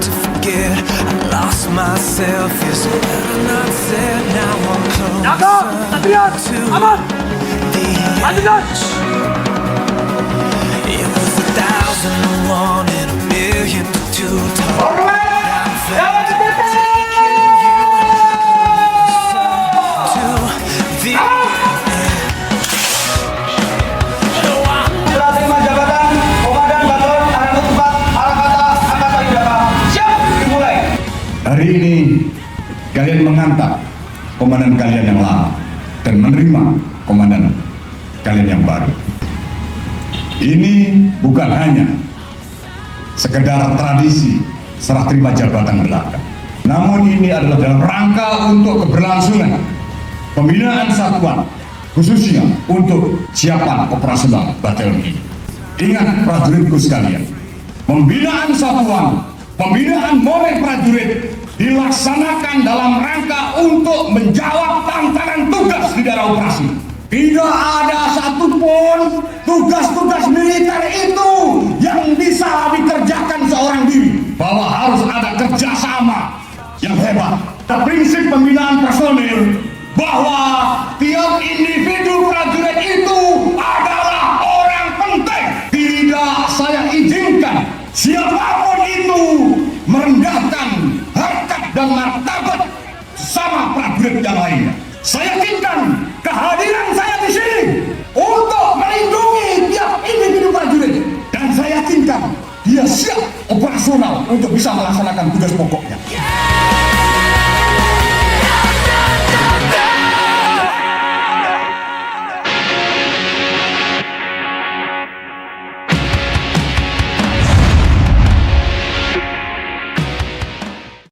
to forget. I lost myself, yes, better not said. Now I'm closer to the edge. It was 1,001 and 1,000,000 to 2 times. Hari ini kalian mengangkat komandan kalian yang lama dan menerima komandan kalian yang baru. Ini bukan hanya sekedar tradisi serah terima jabatan belaka, namun ini adalah dalam rangka untuk keberlangsungan pembinaan satuan, khususnya untuk siapan operasional batalion ini. Ingat prajuritku sekalian, pembinaan satuan, pembinaan momen prajurit dilaksanakan dalam rangka untuk menjawab tantangan tugas di daerah operasi. Tidak ada satupun tugas-tugas militer itu yang bisa dikerjakan seorang diri, bahwa harus ada kerjasama yang hebat. Prinsip pembinaan personil bahwa tiap individu prajurit itu adalah orang penting. Tidak saya izinkan siapapun itu merendahkan harkat dan martabat sama prajurit yang lainnya. Saya yakinkan kehadiran saya di sini untuk melindungi tiap individu prajurit, dan saya yakinkan dia siap operasional untuk bisa melaksanakan tugas pokoknya.